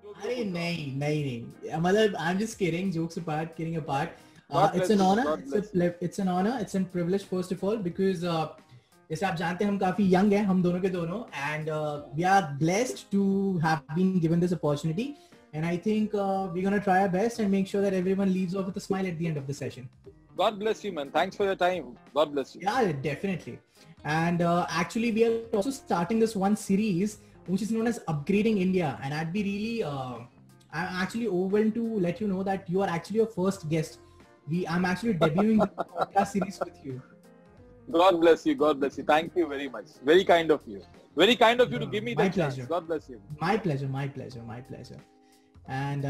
अरे नहीं नहीं नहीं, मतलब I am just kidding, jokes apart, kidding apart, God it's an bless you. Honour, God bless you. It's an honour, it's an privilege first of all, because जैसे आप जानते हैं हम काफी यंग हैं, हम दोनों के दोनों, and we are blessed to have been given this opportunity, and I think we gonna try our best and make sure that everyone leaves off with a smile at the end of the session. God bless you, man. Thanks for your time. God bless you. Yeah, definitely. And actually, we are also starting this one series which is known as Upgrading India. And I'd be really, I'm actually overwhelmed to let you know that you are actually your first guest. I'm actually debuting the podcast series with you. God bless you. God bless you. Thank you very much. Very kind of you. Very kind of you to give me My that chance. pleasure. God bless you. My pleasure, my pleasure, my pleasure. And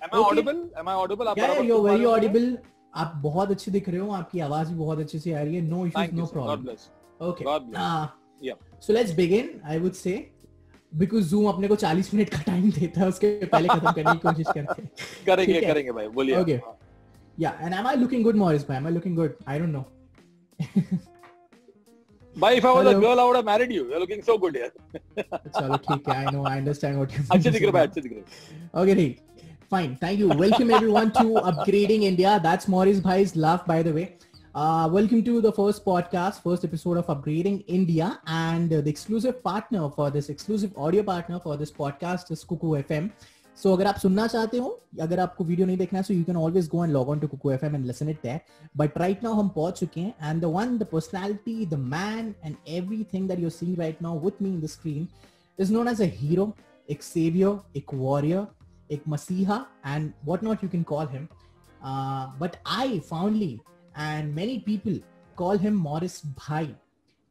Am I audible? Am I audible? आप yeah, बराबर you're सुन पा very रहे हो मुझे? audible. आप बहुत अच्छे दिख रहे हो, आपकी आवाज भी बहुत अच्छे से आ रही है. No issues, Thank you, no sir. problem. God bless. Okay. God bless. Yeah. So let's begin, I would say, because Zoom अपने को 40 मिनट का टाइम देता है, उसके पहले खत्म करने की कोशिश करते हैं. करेंगे करेंगे भाई, बोलिए. Okay. Yeah, and am I looking good, Morris? Bhai? Am I looking good? I don't know. Bhai, if I was a Hello. girl, I would have married you. You're looking so good here. चलो ठीक है, I know, I understand what you're अच्छे दिख रहे भाई, अच्छे दिख रहे. Okay, ठीक. Fine, thank you. Welcome everyone to Upgrading India. That's Morris Bhai's laugh, by the way. Welcome to the first podcast, first episode of Upgrading India, and the exclusive partner for this, exclusive audio partner for this podcast is Kuku FM. So अगर आप सुनना चाहते हो, अगर आपको video नहीं देखना है, so you can always go and log on to Kuku FM and listen it there. But right now हम पहुंच चुके हैं, and the one, the personality, the man, and everything that you're seeing right now with me in the screen is known as a hero, एक savior, एक warrior, एक masiha, and whatnot you can call him. But I fondly and many people call him Morris Bhai.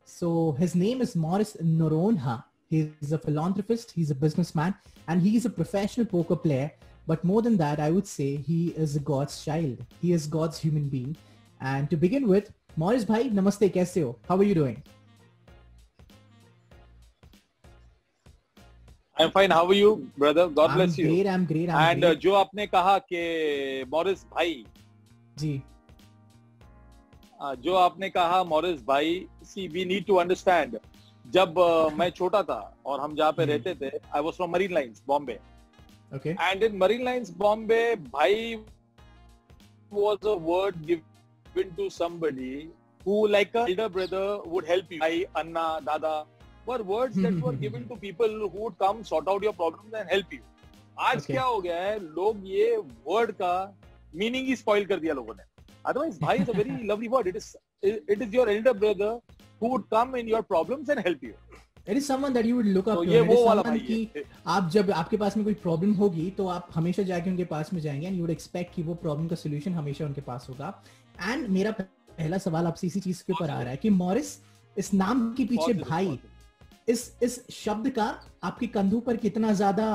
So his name is Morris Noronha. He's a philanthropist, he's a businessman, and he's a professional poker player. But more than that, I would say he is God's child. He is God's human being. And to begin with, Morris Bhai, namaste, kaise ho? How are you doing? I'm fine. How are you, brother? God bless you. I'm great. And जो आपने कहा कि Morris भाई, जी, जो आपने कहा Morris भाई, see we need to understand. जब मैं छोटा था और हम जहाँ पे रहते थे, I was from Marine Lines, Bombay. okay. And in Marine Lines, Bombay, भाई was a word given to somebody who, like a elder brother, would help you. Bhai, Anna, Dada were words that were given to people who would come sort out your problems and help you. आज क्या हो गया है, लोग ये word का meaning ही spoil कर दिया लोगों ने. Otherwise, भाई is a very lovely word. It is your elder brother who would come in your problems and help you. It is someone that you would look up तो to. ये It वो is वाला someone भाई कि है. आप जब आपके पास में कोई प्रॉब्लम होगी तो आप हमेशा जाके उनके पास में जाएंगे, and you would expect कि वो प्रॉब्लम का सोल्यूशन हमेशा उनके पास होगा. And मेरा पहला सवाल आपसे इसी चीज के ऊपर आ रहा है कि मॉरिस, इस नाम के पीछे भाई, इस शब्द का आपके कंधों पर कितना ज्यादा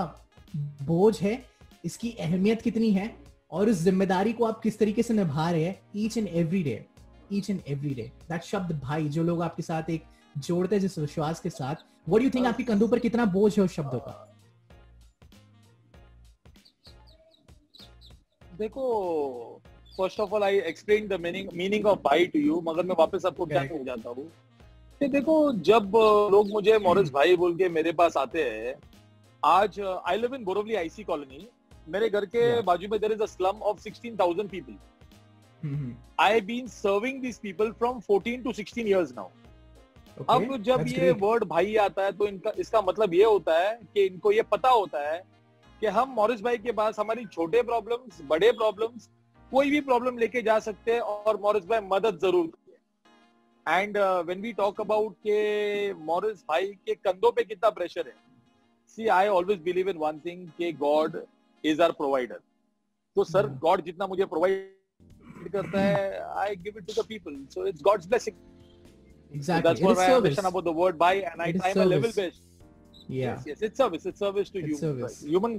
बोझ है, इसकी अहमियत कितनी है, और इस जिम्मेदारी को आप किस तरीके से निभा रहे हैं each and every day. That शब्द भाई जो लोग आपके साथ एक जोड़ते हैं जिस विश्वास के साथ, व्हाट डू यू थिंक आपके कंधों पर कितना बोझ है उस शब्दों का? देखो, first of all I explain the meaning of भाई टू यू, मगर मैं वापस आपको क्या हो जाता हूँ कि देखो, जब लोग मुझे मॉरिस भाई बोल के मेरे पास आते हैं, आज I live in Borivali IC colony, मेरे घर के बाजू में there is a slum of 16,000 people. I have been serving this people from 14 to 16 years now. अब जब ये वर्ड भाई आता है तो इसका मतलब ये होता है कि इनको ये पता होता है कि हम मॉरिस भाई के पास हमारी छोटे प्रॉब्लम्स, बड़े प्रॉब्लम्स, कोई भी प्रॉब्लम लेके जा सकते हैं और मॉरिस भाई मदद जरूर करेंगे. And when we talk about के मॉरिस भाई के कंधों पे कितना प्रेशर है, see I always believe in one thing कि गॉड इज आवर प्रोवाइडर. तो सर, गॉड जितना मुझे प्रोवाइड करता है, I give it to the people, so it's God's blessing. Exactly. So that's what I understand about the word "bhai," and I try my level best. Yeah. Yes, it's service. It's service to humans. Right? Human.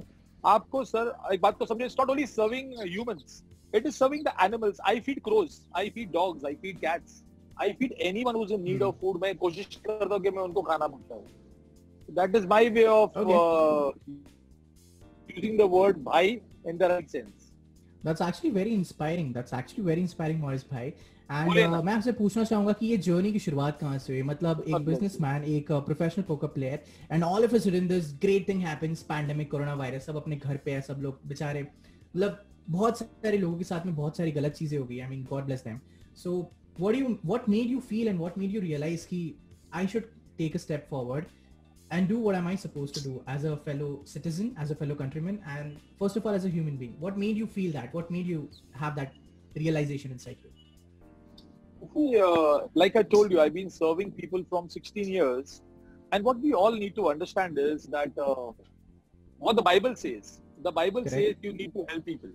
आपको sir एक बात को समझे. It's not only serving humans. It is serving the animals. I feed crows. I feed dogs. I feed cats. I feed anyone who's in need of food. मैं कोशिश करता हूँ कि मैं उनको खाना पहुँचाऊँ. That is my way of using the word "bhai" in the right sense. That's actually very inspiring. That's actually very inspiring, Morris भाई. And बोले ना. मैं आपसे पूछना चाहूंगा कि ये जर्नी की शुरुआत कहाँ से हुई? मतलब एक God bless you. बिजनेसमैन, एक professional poker player, and all of a sudden this great thing happens, pandemic, corona virus, सब अपने घर पे है, सब लोग बेचारे, मतलब बहुत सारे लोगों के साथ में बहुत सारी गलत चीजें हो गई. I mean God bless them. So what made you feel and what made you realize कि I should take a step forward and do what am I supposed to do as a fellow citizen, as a fellow countryman, and first of all as a human being? What made you feel that? What made you have that realization inside you? See, like I told you, I've been serving people from 16 years, and what we all need to understand is that what the Bible says. The Bible Correct. says you need to help people.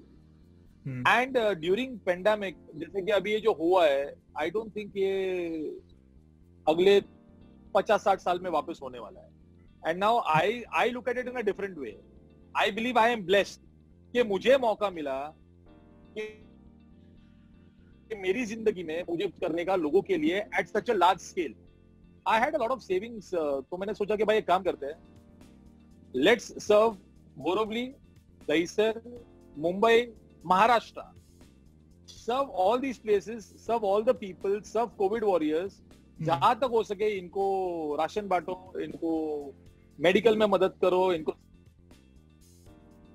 And during pandemic, जैसे कि अभी ये जो हुआ है, I don't think ये अगले 50-60 साल में वापस होने वाला है. And now I look at it in a different way. I believe I am blessed कि मुझे मौका मिला कि मेरी जिंदगी में मुझे कुछ करने का लोगों के लिए at such a large scale. I had a lot of savings, तो मैंने सोचा कि भाई एक काम करते हैं. Let's serve Borivali, Dahisar, Mumbai, Maharashtra. Serve all these places, serve all the people, serve COVID warriors. जहां तक हो सके इनको राशन बांटो, इनको मेडिकल में मदद करो, इनको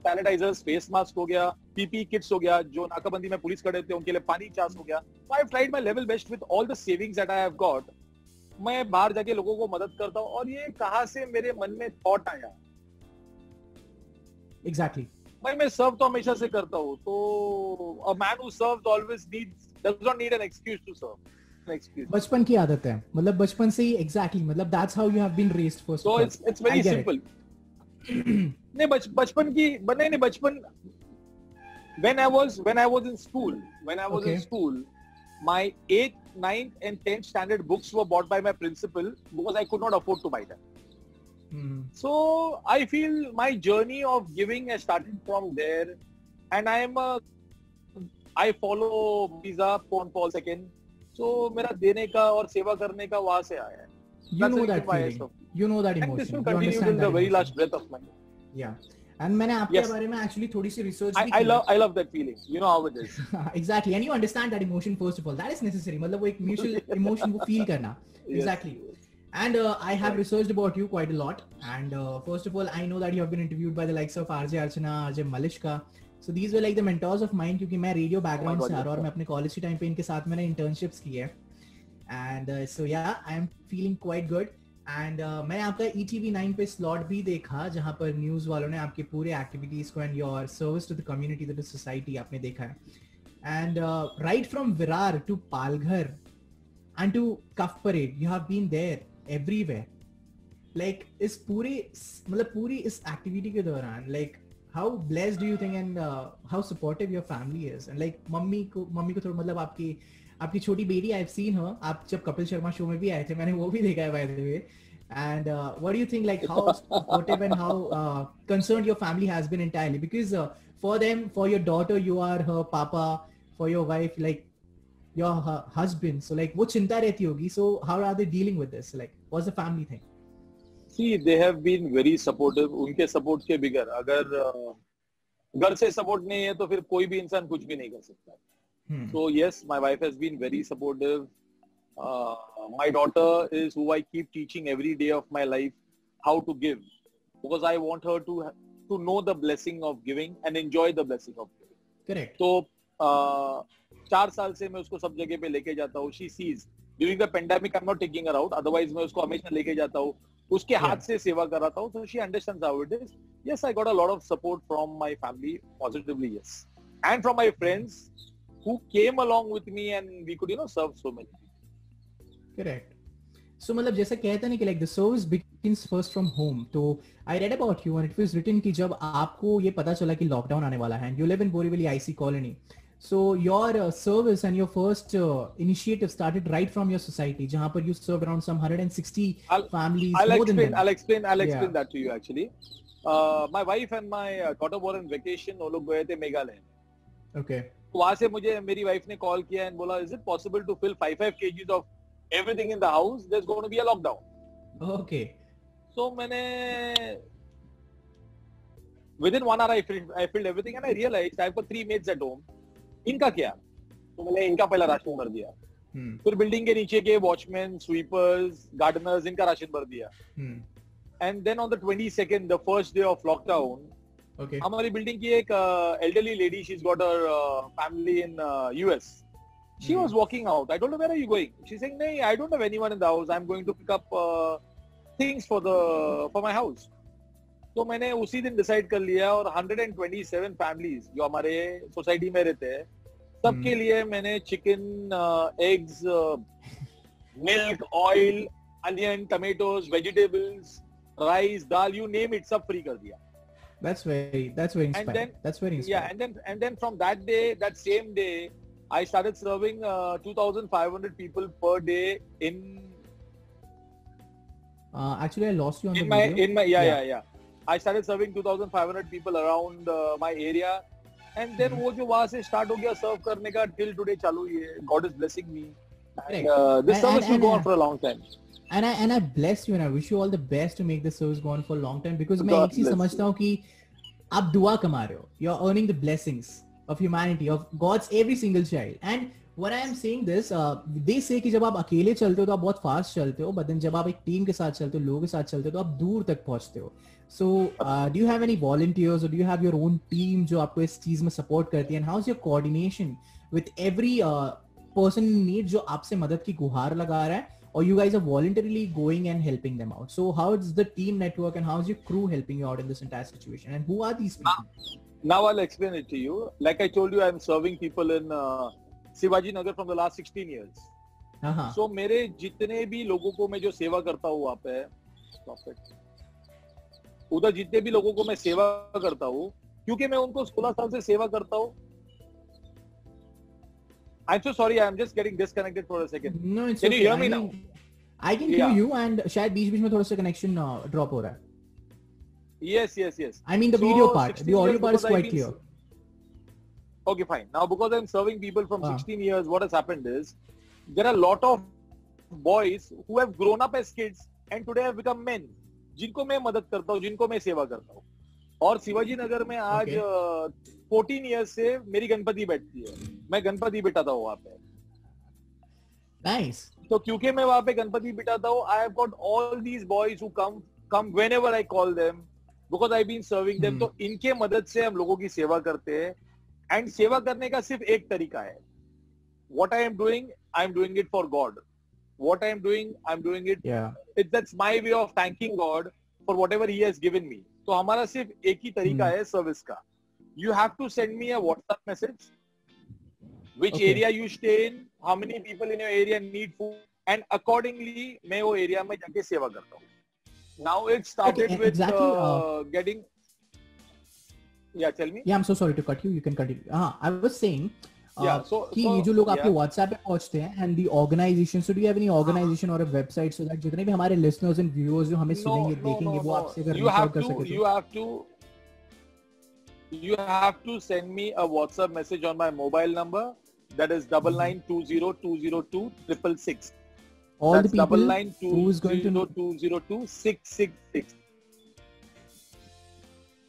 सैनिटाइजर्स, फेस मास्क हो गया, पीपी किट्स हो गया, जो नाकाबंदी में पुलिस खड़े थे उनके लिए पानी चास हो गया. So I've tried my level best with all the savings that I have got. मैं बाहर जाके लोगों को मदद करता हूँ. और ये कहाँ से मेरे मन में थॉट आया? Exactly. भाई मैं सर्व तो हमेशा से करता हूँ. तो a man who serves always does not need an excuse to serve. An excuse. बचपन की आदत है, मतलब बचपन से ही. Exactly, मतलब that's how you have been raised first. So it's very simple. नहीं बचपन की नहीं बचपन. When I was in school, in school, my 8th, 9th and 10th standard books were bought by my principal because I could not afford to buy them. So I feel my journey of giving has started from there, and I follow Visa Paul II. So मेरा देने का और सेवा करने का वहाँ से आया है. You know that feeling. You know that emotion. And this will You continue understand till the that very emotion. last breath of mine. Yeah. And मैंने आपके बारे में actually थोड़ी सी research भी की. I love that feeling. You know how it is. Exactly. And you understand that emotion first of all. That is necessary. मतलब वो एक mutual emotion वो feel करना. Exactly. And I have researched about you quite a lot. And first of all, I know that you have been interviewed by the likes of RJ Archana, RJ Malishka. So these were like the mentors of mine क्योंकि मैं radio background से आ रहा हूँ और मैं अपने college के time पे इनके साथ मैंने internships की है. And so yeah, I am feeling quite good. And मैंने आपका ETV9 पे slot भी देखा जहाँ पर news वालों ने आपके पूरे activities को and your service to the community, to the society आपने देखा है. And right from Virar to Palghar and to Cuff Parade, you have been there everywhere. Like इस पूरी इस activity के दौरान, like how blessed do you think and how supportive your family is? And like mummy को थोड़ा मतलब आपकी छोटी बेटी, I've seen her. आप जब कपिल शर्मा शो में भी आए थे मैंने वो भी देखा है by the way. And what do you think, like how supportive and how concerned your family has been entirely? Because for them, for your daughter, you are her papa. For your wife, like your husband. So like वो चिंता रहती होगी. So how are they dealing with this? Like what's the family thing? See, they have been very supportive. उनके support के बगैर अगर घर से support नहीं है तो फिर कोई भी इंसान कुछ भी नहीं कर सकता. So yes, my wife has been very supportive. My daughter is who I keep teaching every day of my life how to give, because I want her to know the blessing of giving and enjoy the blessing of giving. Correct. So 4 साल से मैं उसको सब जगह पे लेके जाता हूँ. She sees during the pandemic I'm not taking her out. Otherwise मैं उसको हमेशा लेके जाता हूँ. उसके हाथ से सेवा कराता हूँ. So she understands how it is. Yes, I got a lot of support from my family, positively yes, and from my friends who came along with me and we could serve so many people. Correct. So मतलब जैसा कहते हैं ना कि like the service begins first from home. तो I read about you and it was written कि जब आपको ये पता चला कि लॉकडाउन आने वाला है and you live in Borivali IC colony. So your service and your first initiative started right from your society, जहाँ पर you served around some 160 families. I'll explain that to you actually. My wife and my daughter were on vacation. वो लोग गए थे Meghalaya. Okay. वहाँ से मुझे मेरी वाइफ ने कॉल किया and बोला, is it possible to fill 5 kgs of everything in the house? There's going to be a lockdown. Okay. So मैंने Within 1 hour I filled everything and I realized I've got 3 mates at home. इनका क्या? तो मैंने इनका पहला ration भर दिया. फिर बिल्डिंग के नीचे के वॉचमैन, स्वीपर्स, गार्डनर्स, इनका राशन भर दिया. And then on the 22nd, the first day of lockdown, okay, हमारी बिल्डिंग की एक elderly lady, she's got her family in US. She was walking out. I told her, where are you going? She's saying, no, I don't have anyone in the house. I'm going to pick up things for my house. तो मैंने उसी दिन decide कर लिया और 127 families जो हमारे society में रहते हैं सबके लिए मैंने chicken, eggs, milk, oil, onion, tomatoes, vegetables, rice, dal, you name it, सब फ्री कर दिया. That's very inspiring. That's very inspiring. Yeah, and then from that day, that same day, I started serving 2,500 people per day in. Actually, I lost you on the video. Yeah. I started serving 2,500 people around my area, and then वो जो वहाँ से start हो गया serve करने का till today चालू ही है. God is blessing me. And, this service will go on for a long time. And I bless you and I wish you all the best to make this service go on for a long time because मैं एक चीज समझता हूँ कि आप दुआ कमा रहे हो. You're earning the blessings of humanity, of God's every single child. And when I am saying this, they say कि जब आप अकेले चलते हो तो आप बहुत फास्ट चलते हो, but then जब आप एक टीम के साथ चलते हो, लोगों के साथ चलते हो तो आप दूर तक पहुंचते हो. So, do you have any volunteers or do you have your own team जो आपको इस चीज में support करती है? And how's your coordination with every person in need जो आपसे मदद की गुहार लगा रहा है? Or you guys are voluntarily going and helping them out? So, how is the team network and how's your crew helping you out in this entire situation? And who are these people? Now I'll explain it to you. Like I told you, I'm serving people in Shivaji Nagar from the last 16 years. So, मेरे जितने भी लोगों को मैं जो सेवा करता हूँ वहाँ पे, उधर जितने भी लोगों को मैं सेवा करता हूँ, क्योंकि मैं उनको 16 साल से सेवा करता हूँ. I'm so sorry, I'm just getting disconnected for a second. No, it's Can okay. you hear me now? I can hear you and शायद बीच-बीच में थोड़ा सा connection drop हो रहा है. Yes. I mean the video part. The audio part is quite clear. Okay, fine. Now, because I'm serving people from 16 years, what has happened is there are a lot of boys who have grown up as kids and today have become men. जिनको मैं मदद करता हूँ, जिनको मैं सेवा करता हूँ. और शिवाजी नगर में आज 14 years से मेरी गणपति बैठती है. मैं गणपति बिठाता हूँ वहाँ पे. Nice. तो क्योंकि मैं वहाँ पे गणपति बिठाता हूँ, I have got all these boys who come whenever I call them because I've been serving them. तो इनके मदद से हम लोगों की सेवा करते हैं. And सेवा करने का सिर्फ एक तरीका है. What I am doing it for God. What I am doing it. Yeah. That's my way of thanking God for whatever He has given me. तो हमारा सिर्फ एक ही तरीका है सर्विस का. You have to send me a WhatsApp message. Which area you stay in, how many people in your area need food, and accordingly मैं वो area में जाके सेवा करता हूँ. Now it started with getting. Yeah, tell me. Yeah, I'm so sorry to cut you. You can continue. I was saying. कि ये जो लोग आपके WhatsApp पे पहुंचते हैं and the organization, so do you have any organization or a website so that जितने भी हमारे listeners and viewers जो हमें सुनेंगे देखेंगे वो आपसे अगर reach out कर सके तो you have to send me a WhatsApp message on my mobile number that is 9920202666. All the people who is going to 9920202666.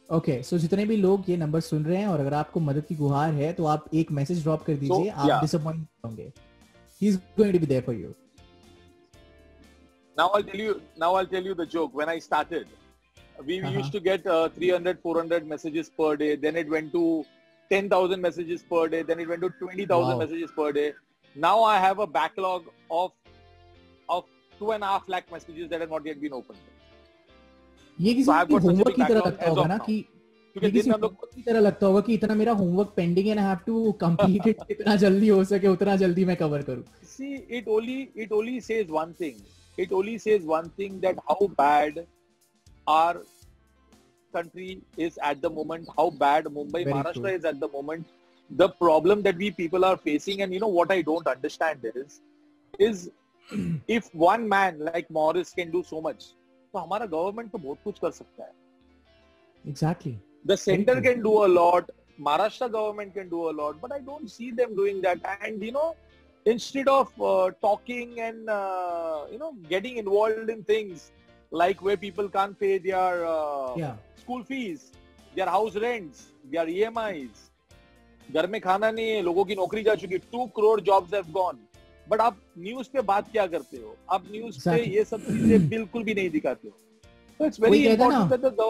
Okay, so जितने भी लोग ये नंबर सुन रहे हैं और अगर आपको मदद की गुहार है तो आप एक मैसेज ड्रॉप कर दीजिए. आप डिसअपॉइंट होंगे. He is going to be there for you. Now I'll tell you the joke. When I started, we used to get 300-400 messages per day. Then it went to 10,000 messages per day. Then it went to 20,000 messages per day. Now I have a backlog of 2.5 lakh messages that have not yet been opened. ये किसी homework की तरह लगता होगा ना कि किसी homework की तरह लगता होगा कि इतना मेरा होमवर्क पेंडिंग है and I have to complete it जितना जल्दी हो सके उतना जल्दी मैं कवर करूं. See, it only says one thing. It only says one thing, that how bad our country is at the moment, how bad Mumbai, Maharashtra is at the moment. The problem that we people are facing, and you know what I don't understand is if one man like Morris can do so much, तो हमारा government तो बहुत कुछ कर सकता है. Exactly. The center can do a lot. Maharashtra government can do a lot, but I don't see them doing that. And you know, instead of talking and getting involved in things like where people can't pay their school fees, their house rents, their EMIs, घर में खाना नहीं है, लोगों की नौकरी जा चुकी, 2 crore jobs have gone. But आप न्यूज पे बात क्या करते हो? आप न्यूज पे ये सब चीजें बिल्कुल भी नहीं दिखाते हो। तो it's very important that the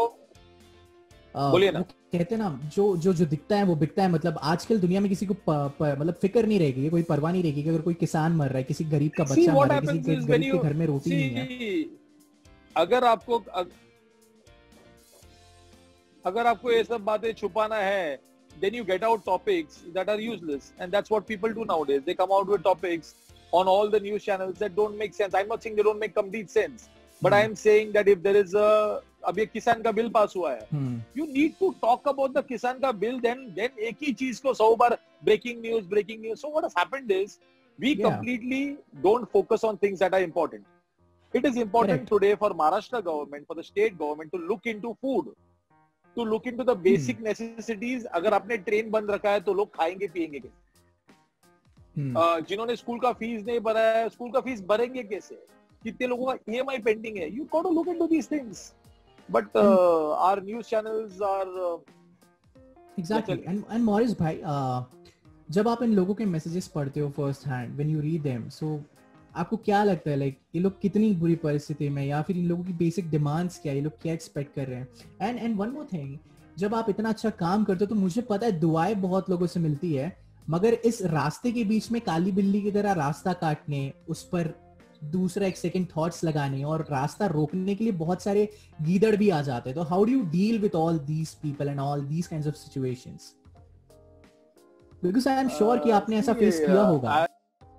बोलिए ना, कहते हैं ना, जो जो जो दिखता है वो बिकता है। मतलब आजकल दुनिया में किसी को मतलब फिक्र नहीं रहेगी, कोई परवाह नहीं रहेगी कि अगर कोई किसान मर रहा है, किसी गरीब का बच्चा मर रहा है, किसी गरीब के घर में रोटी नहीं है। अगर आपको ये सब बातें छुपाना है, then you get out topics that are useless, and that's what people do nowadays. They come out with topics on all the news channels that don't make sense. I'm not saying they don't make complete sense, but I am saying that if there is a अभी एक किसान का bill pass हुआ है, you need to talk about the किसान का bill, then एक ही चीज को 100 बार breaking news. So what has happened is we completely don't focus on things that are important. It is important today for Maharashtra government, for the state government to look into food, to look into the basic necessities. अगर आपने train बंद रखा है तो लोग खाएंगे पिएंगे कैसे? जिन्होंने स्कूल का फीस नहीं भरा है, स्कूल का फीस भरेंगे कैसे? कितने लोगों का EMI पेंडिंग है? You got to look into these things. But our news channels are exactly. And Maurice भाई, जब आप इन लोगों के मैसेजेस पढ़ते हो first hand, when you read them, so आपको क्या लगता है, लाइक ये लोग कितनी बुरी परिस्थिति में, या फिर इन लोगों की बेसिक डिमांड्स क्या है, ये लोग क्या एक्सपेक्ट कर रहे हैं? एंड वन मोर थिंग, जब आप इतना अच्छा काम करते हो तो मुझे पता है दुआएं बहुत लोगों से मिलती है, मगर इस रास्ते के बीच में काली बिल्ली की तरह रास्ता काटने, उस पर दूसरा एक सेकंड थॉट्स लगाने और रास्ता रोकने के लिए बहुत सारे गीदड़ भी आ जाते हैं। तो how do you deal with all these people and all these kinds of situations? Because I am sure कि आपने ऐसा फेस किया होगा।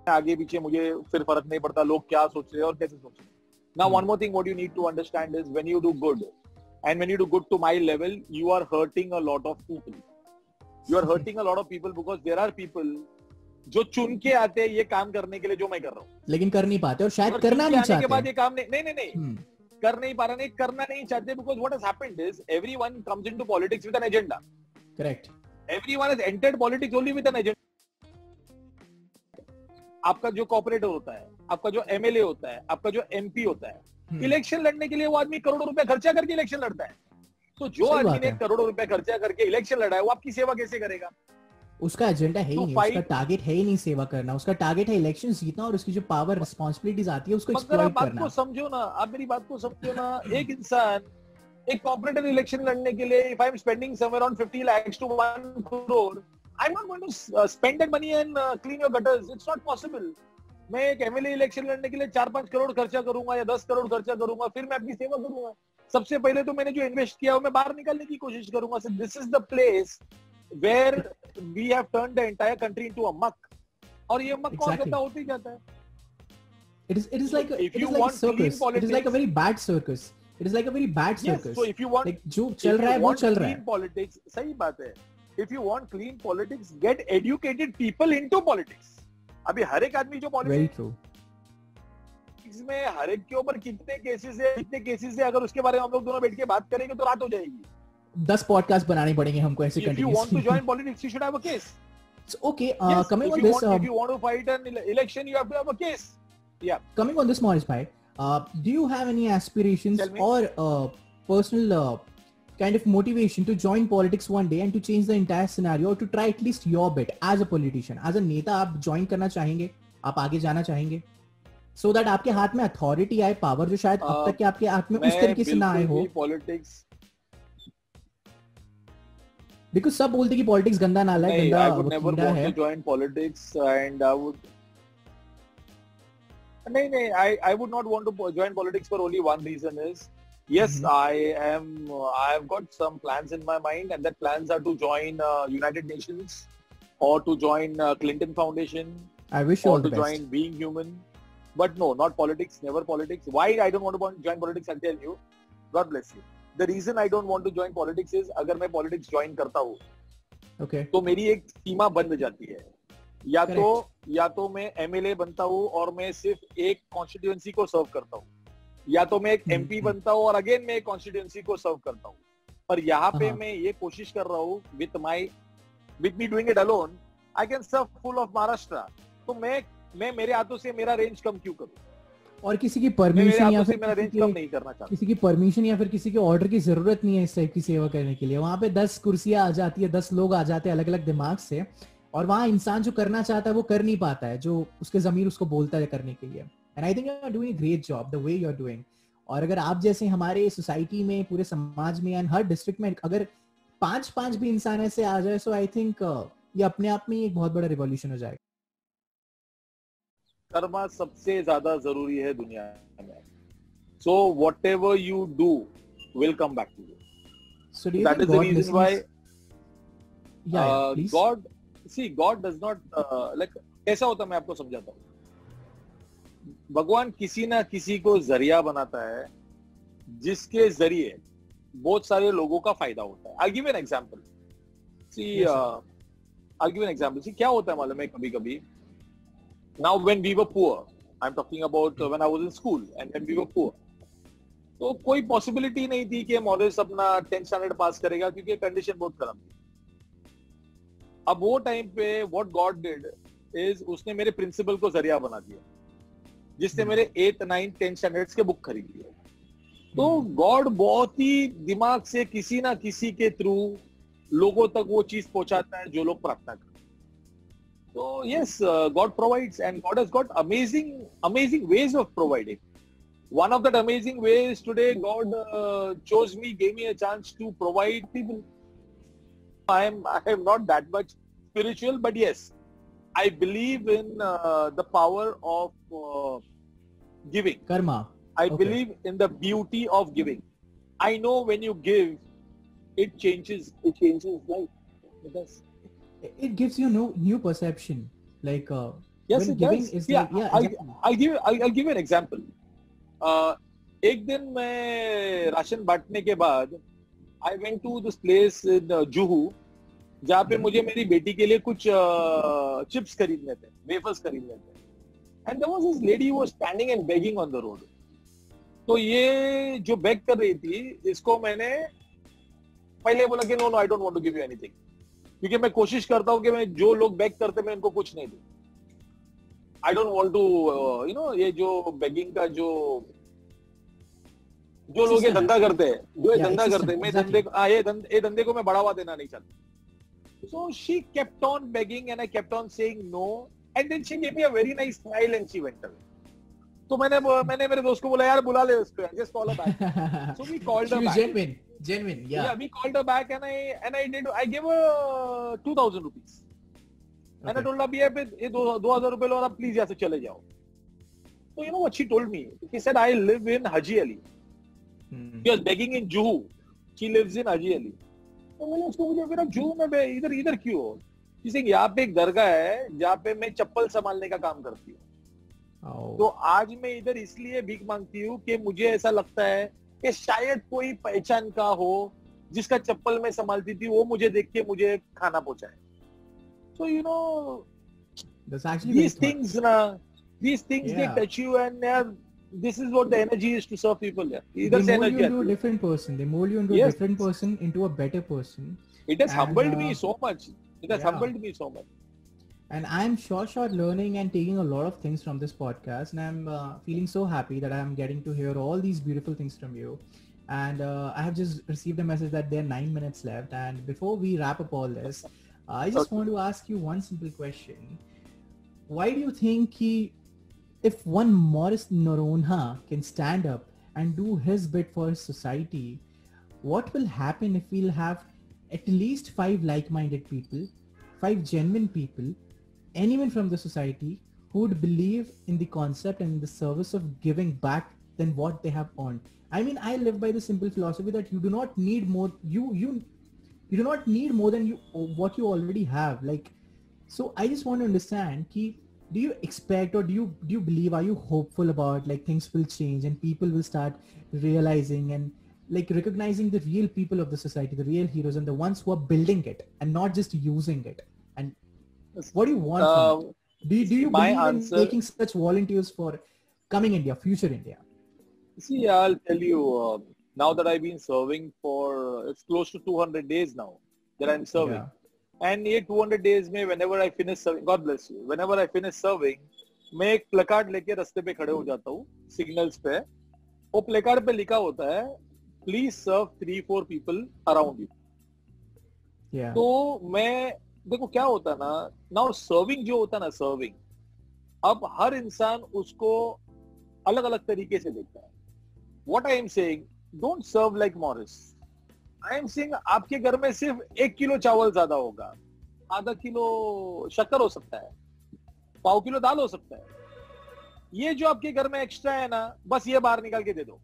आगे पीछे मुझे फिर फर्क नहीं पड़ता लोग क्या सोच रहे हैं और कैसे सोच रहे हैं। Now one more thing what you need to understand is when you do good, and when you do good to my level, you are hurting a lot of people. You are hurting a lot of people because there are people जो चुन के आते हैं ये काम करने के लिए जो मैं कर रहा हूँ, लेकिन कर नहीं पाते और शायद करना नहीं चाहते। के बाद ये काम नहीं कर नहीं पा रहा, नहीं करना नहीं चाहते, because what has happened is everyone comes into politics with an agenda. Correct. Everyone has entered politics only with an agenda. आपका जो कॉर्पोरेटर होता है, आपका जो MLA होता है, आपका जो MP होता है, इलेक्शन लड़ने के लिए वो आदमी करोड़ों रुपए खर्चा करके इलेक्शन लड़ता है। तो जो आदमी ने करोड़ों रुपए खर्चा करके इलेक्शन लड़ा है वो आपकी सेवा कैसे करेगा? उसका एजेंडा है ही नहीं, उसका टारगेट है ही नहीं सेवा करना, उसका टारगेट है इलेक्शन जीतना और उसकी जो पावर रिस्पांसिबिलिटीज आती है उसको एक्सप्लॉइट करना। बात को समझो ना, आप मेरी बात को समझो ना। एक इंसान एक कॉर्पोरेटर इलेक्शन लड़ने के लिए, if I'm spending somewhere around 50 lakhs to 1 crore, I'm not going to spend that money and clean your gutters. It's not possible. मैं एक MLA इलेक्शन लड़ने के लिए 4-5 करोड़ खर्चा करूंगा या 10 करोड़ खर्चा करूंगा, फिर मैं अपनी सेवा करूंगा। सबसे पहले तो मैंने जो इन्वेस्ट किया वो मैं बाहर निकालने की कोशिश करूंगा। So this is the place where we have turned the entire country into a muck. और ये muck और गंदा होते ही जाता है। It is like a circus. It is like a very bad circus. It is like a very bad circus. So if you want, like जो चल रहा है वो चल रहा है। Politics, सही बात है। If you want clean politics, get educated people into politics. अभी हर एक आदमी जो politics में हर एक के ऊपर कितने केसेस है, अगर उसके बारे में हम लोग दोनों बैठ के बात करेंगे तो रात हो जाएगी। 10 पॉडकास्ट बनाने पड़ेंगे हमको ऐसे continuously. If you want to join politics, you should have a case. So, okay, coming on this, if you want to fight an election, you have to have a case. Yeah. Coming on this, Maurice bhai, do you have any aspirations or personal kind of motivation to join politics one day and to change the entire scenario, or to try at least your bit as a politician, as a नेता आप join करना चाहेंगे, आप आगे जाना चाहेंगे, so that आपके हाथ में authority आए, power जो शायद अब तक के आपके हाथ में उस तरीके से ना आए हो। Politics because सब बोलते कि politics गंदा नाला है, गंदा I would never want to join politics, and I would I would not want to join politics for only one reason is, yes, I have got some plans in my mind, and that plans are to join United Nations, or to join Clinton Foundation. I wish you all the best. Or to join Being Human. But no, not politics, never politics. Why I don't want to join politics, I'll tell you. God bless you. The reason I don't want to join politics is, अगर मैं politics join करता हूँ, okay, तो मेरी एक सीमा बंद जाती है। या तो मैं MLA बनता हूँ और मैं सिर्फ एक कॉन्स्टिट्यूएंसी को सर्व करता हूँ, या तो मैं एक MP बनता हूँ और अगेन मैं एक कॉन्स्टिट्यूएंसी को सर्व करता हूँ। पर यहाँ पे मैं ये कोशिश कर रहा हूँ with me doing it alone, I can serve full of Maharashtra. तो मैं मेरे हाथों से मेरा रेंज कम क्यों करूँ? और किसी की मैं मेरे परमिशन या हाथों फिर से मेरा रेंज कम नहीं करना चाहता। किसी की परमिशन या फिर किसी के ऑर्डर की जरूरत नहीं है इस टाइप की सेवा करने के लिए। वहां पे 10 कुर्सियां आ जाती है, 10 लोग आ जाते हैं अलग अलग दिमाग से, और वहां इंसान जो करना चाहता है वो कर नहीं पाता है, जो उसके जमीर उसको बोलता है करने के लिए। And I think you are doing a great job the way you are doing. और अगर आप जैसे हमारे सोसाइटी में, पूरे समाज में एंड हर डिस्ट्रिक्ट में अगर 5 भी इंसान ऐसे आ जाए, सो आई थिंक ये अपने आप में एक बहुत बड़ा रिवॉल्यूशन हो जाएगा। कर्मा सबसे ज्यादा जरूरी है दुनिया में। So whatever you do will come back to you. So do you That think is the God reason why listens? Yeah, please. God does not like, कैसा होता है मैं आपको समझाता हूँ। भगवान किसी ना किसी को जरिया बनाता है जिसके जरिए बहुत सारे लोगों का फायदा होता है। I'll give you an example. See, Yes, sir. I'll give you an example. See, क्या होता है मालूम है कभी कभी, now when we were poor, I'm talking about when I was in school and when we were poor, तो कोई possibility नहीं थी कि मॉरिस अपना 10th स्टैंडर्ड पास करेगा क्योंकि कंडीशन बहुत खराब थी। अब वो टाइम पे व्हाट गॉड डिड इज उसने मेरे प्रिंसिपल को जरिया बना दिया, जिसने मेरे 8th 9th 10th स्टैंडर्ड्स के बुक खरीद लिए। तो गॉड बहुत ही दिमाग से किसी ना किसी के थ्रू लोगों तक वो चीज पहुंचाता है जो लोग प्रार्थना करते हैं। तो yes, God provides and God has got amazing ways of providing. One of that amazing ways today, God chose me, gave me a chance to provide people. I am not that much spiritual, but yes, I believe in the power of giving. Karma. I believe in the beauty of giving. I know when you give, it changes life. It does. It gives you new perception. Like Yes, when it giving does. is Yeah, like, yeah, exactly. I'll give you an example. एक दिन मैं ration बांटने के बाद I went to this place in Juhu, जहाँ पे मुझे मेरी बेटी के लिए कुछ चिप्स खरीदने थे, वेफर्स खरीदने थे, and there was this lady who was standing and begging on the road. तो ये जो बेग कर रही थी, इसको मैंने पहले बोला कि no no, I don't want to give you anything, क्योंकि मैं कोशिश करता हूँ कि मैं जो लोग बेग करते मैं उनको कुछ नहीं दूं। आई डोंट वांट टू ये जो बेगिंग का जो लोग ये धंधा करते हैं, मैं धंधे को मैं बढ़ावा देना नहीं चाहता। So she kept on begging and I kept on saying no, and then she gave me a very nice smile and she went away. तो मैंने मेरे दोस्त को बोला, यार बुला ले उसको, just call her back. So we called her back. Genuine, yeah. Yeah, we called her back and I gave her 2,000 rupees. And I told her, भैया ये 2,000 रुपए लो और आप प्लीज यहाँ से चले जाओ। So you know what she told me? She said, I live in Haji Ali. She was begging in Juhu. She lives in Haji Ali. तो मैंने उसको पूछा, मेरा जुहू में इधर क्यों हो? She said, यहाँ पे एक दरगाह है जहाँ पे मैं चप्पल संभालने का काम करती हूँ। तो आज मैं इधर इसलिए भीख मांगती हूँ कि मुझे ऐसा लगता है कि शायद कोई पहचान का हो जिसका चप्पल में संभालती थी, वो मुझे देख के मुझे खाना पहुंचाए। So you know, these things they touch you, and this is what the energy is to serve people. They mold you into a different person. They mold you into a different person, into a better person. It has humbled me so much. And I'm sure learning and taking a lot of things from this podcast, and I'm feeling so happy that I'm getting to hear all these beautiful things from you. And I have just received a message that there are 9 minutes left, and before we wrap up all this, I just want to ask you one simple question. Why do you think if one Morris Noronha can stand up and do his bit for his society, what will happen if we'll have at least 5 like-minded people, 5 genuine people, anyone from the society who would believe in the concept and in the service of giving back than what they have earned? I mean, I live by the simple philosophy that you do not need more. You do not need more than what you already have. Like, so I just want to understand, do you expect, or do you believe, are you hopeful about like things will change and people will start realizing and like recognizing the real people of the society, the real heroes, and the ones who are building it and not just using it? And what do you want from it? Do you believe in taking such volunteers for coming India, future India? See, I'll tell you, now that I've been serving for, it's close to 200 days now that I'm serving. And ये 200 days में, whenever I finish serving, God bless you, whenever I finish serving, मैं एक placard लेके रास्ते पे खड़े हो जाता हूँ सिग्नल्स पे, वो प्लेकार्ड पे लिखा होता है please serve 3-4 people around you. तो मैं, देखो क्या होता है ना, नाउ सर्विंग जो होता है ना, सर्विंग, अब हर इंसान उसको अलग अलग तरीके से देखता है। What I am saying, don't serve like Morris. I am saying आपके घर में सिर्फ 1 किलो चावल ज्यादा होगा, आधा किलो शक्कर हो सकता है, पाव किलो दाल हो सकता है, ये जो आपके घर में एक्स्ट्रा है ना, बस ये बाहर निकाल के दे दो।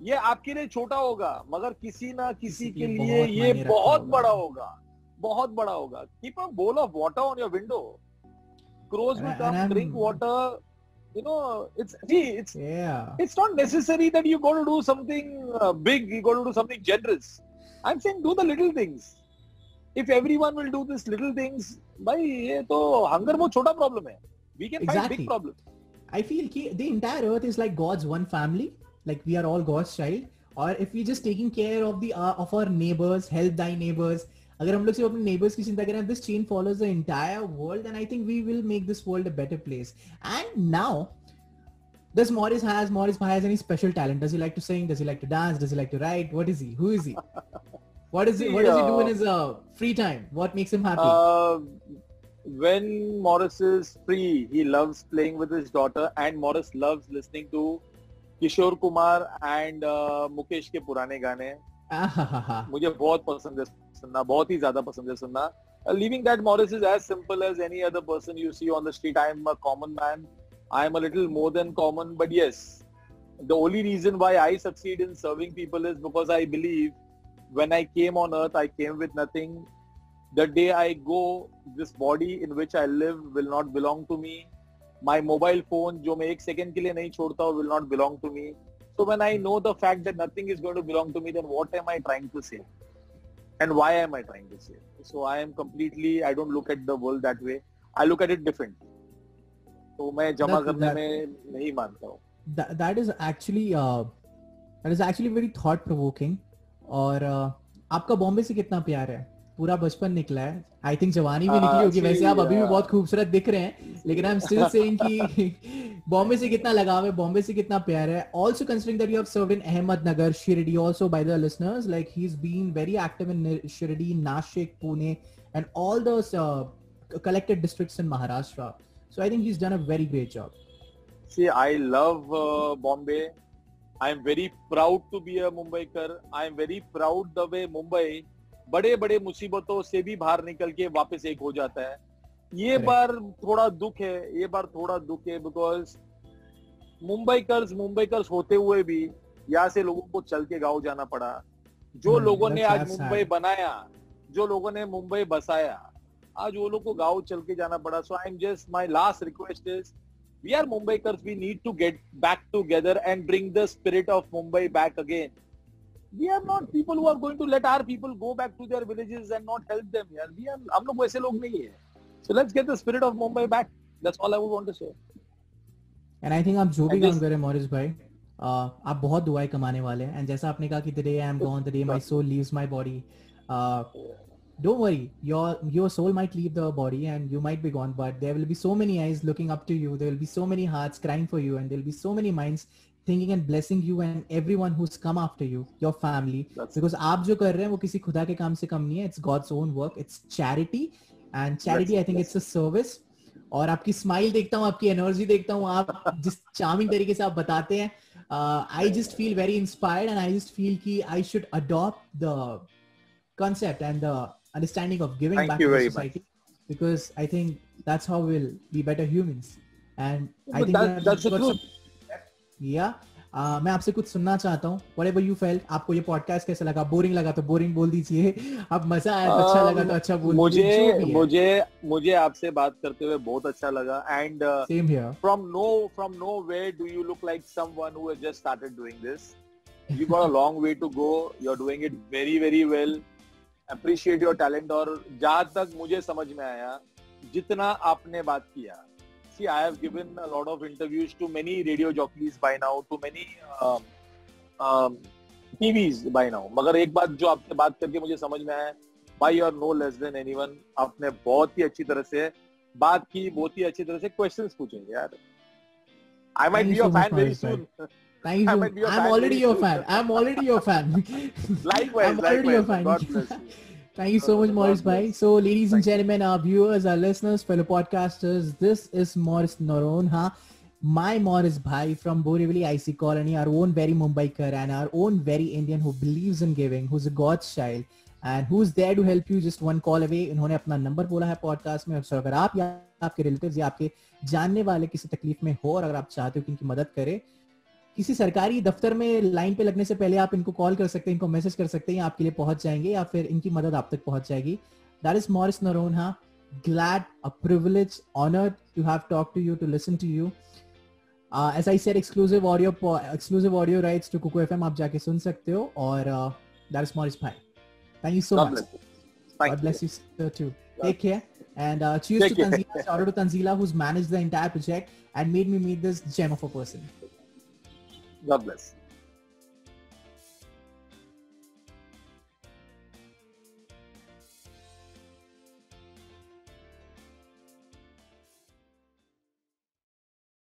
ये आपके लिए छोटा होगा मगर किसी ना किसी के लिए ये बहुत बड़ा होगा, बहुत बड़ा होगा। Keep a bowl of water on your window. Crows will come, drink water. You know, it's not necessary that you got to do something big, you got to do something generous. I'm saying do the little things. If everyone will do these little things, भाई ये तो hunger बहुत छोटा problem है. We can fight big problem. I feel the entire earth is like God's one family. Like we are all God's child. Or if we just taking care of of our neighbors, help thy neighbors. अगर हम लोग सिर्फ अपने neighbors की चिंता करें, this chain follows the entire world, and I think we will make this world a better place. And now, does Morris Bhai has any special talent? Does he like to sing? Does he like to dance? Does he like to write? What is he? Who is he? What does he do in his free time? What makes him happy? When Morris is free, he loves playing with his daughter, and Morris loves listening to Kishore Kumar and Mukesh के पुराने गाने। मुझे बहुत पसंद है सुनना, बहुत ही ज्यादा पसंद है सुनना। Leaving that, Morris is as simple as any other person you see on the street. I am a common man. I am a little more than common, but yes, the only reason why I succeed in serving people is because I believe when I came on earth, I came with nothing. The day I go, this body in which I live will not belong to me. My mobile phone, जो मैं 1 second के लिए नहीं छोड़ता हूँ, will not belong to me. So when I know the fact that nothing is going to belong to me, then what am I trying to say? And why am I trying to say? So I am completely, I don't look at the world that way. I look at it differently. तो मैं जमा करने में नहीं मानता हूँ. That is actually very thought provoking. और आपका बॉम्बे से कितना प्यार है? पूरा बचपन निकला है, आई थिंक जवानी भी निकली होगी। वैसे आप अभी भी बहुत खूबसूरत दिख रहे हैं, लेकिन आई एम स्टिल सेइंग कि बॉम्बे से कितना लगाव है, बॉम्बे से कितना प्यार है। Also considering that you have served in Ahmednagar, Shirdi, also by the listeners, like he is been very active in Shirdi, Nashik, Pune and all the collected districts in Maharashtra. So I think he's done a very great job. See, I love Bombay. I am very proud to be a Mumbaikar. I am very proud the way Mumbai बड़े बड़े मुसीबतों से भी बाहर निकल के वापस एक हो जाता है। ये बार थोड़ा दुख है, बिकॉज मुंबईकर्स होते हुए भी यहाँ से लोगों को चल के गाँव जाना पड़ा। जो लोगों ने आज मुंबई बनाया, जो लोगों ने मुंबई बसाया, आज वो लोग को गाँव चल के जाना पड़ा। So I am just, my last request is, we are Mumbaikars, we need to get back together and bring the spirit of Mumbai back again. We are not people who are going to let our people go back to their villages and not help them. यार, हम लोग वैसे लोग नहीं है. So let's get the spirit of Mumbai back. That's all I would want to say. And I think आप जो भी काम करें मॉरिस भाई, आप बहुत दुआएं कमाने वाले हैं। And जैसा आपने कहा कि the day I am gone, the day my soul leaves my body, don't worry, your soul might leave the body and you might be gone, but there will be so many eyes looking up to you. There will be so many hearts crying for you, and there will be so many minds thinking and blessing you and everyone who's come after you, your family. Because आप जो कर रहे हैं वो किसी खुदा के काम से कम नहीं है. It's God's own work. It's charity, and charity, I think it's a service. और आपकी स्माइल देखता हूँ, आपकी एनर्जी देखता हूँ, आप जिस चार्मिंग तरीके से आप बताते हैं, I just feel very inspired, and I just feel कि I should adopt the concept and the understanding of giving back to society, because I think that's how we'll be better humans. And I think that's the truth. मैं आपसे कुछ सुनना चाहता हूँ. Whatever you felt, आपको ये podcast कैसा लगा? बोरिंग लगा तो बोरिंग बोल दीजिए, अब मजा आया तो अच्छा लगा तो अच्छा बोल दीजिए. मुझे आपसे बात करते हुए बहुत अच्छा लगा. And same here. From nowhere do you look like someone who has just started doing this. You got a long way to go. You're doing it very very well. Appreciate your talent. और जहाँ तक मुझे समझ में आया, जितना आपने बात किया, see, I have given a lot of interviews to many radio jockeys by now, to many TVs by now. मगर एक बात जो आपसे बात करके मुझे समझ में आया, why you are no less than anyone. आपने बहुत ही अच्छी तरह से बात की, बहुत ही अच्छी तरह से क्वेश्चंस पूछे यार. I might Thank be you your so much, fan very Morris bhai. soon. Thank you I so might much. be your I'm fan already very your soon. fan. I'm already your fan. Likewise, I'm already your likewise. fan. God bless you. Thank you so much, Morris God bhai. bless. So, ladies and Thank you. gentlemen, our viewers, our listeners, fellow podcasters, this is Morris Noron, huh? My Morris bhai from Borivali IC Colony, our own very Mumbaikar and our own very Indian who believes in giving, who's a God's child and who's there to help you just one call away. इन्होंने अपना number बोला है podcast में. और अगर आप या आपके रिलेटिव्स या आपके जानने वाले किसी तकलीफ में हो और अगर आप चाहते हो कि इनकी मदद करें, किसी सरकारी दफ्तर में लाइन पे लगने से पहले आप इनको कॉल कर सकते हैं, इनको मैसेज कर सकते हैं, आपके लिए पहुंच जाएंगे या फिर इनकी मदद आप तक पहुंच जाएगी. That is Morris Noronha. Glad, a privilege, honored to have talked to you, to listen to you. As I said, exclusive audio rights to Kuku FM आप जाके सुन सकते हो. और that is Morris bhai. Thank you so God much. bless you. Thank God bless you sir too. God. Take care and cheers Take to care. Tanzila. Shout out to Tanzila who's managed the entire project and made me meet this gem of a person. God bless.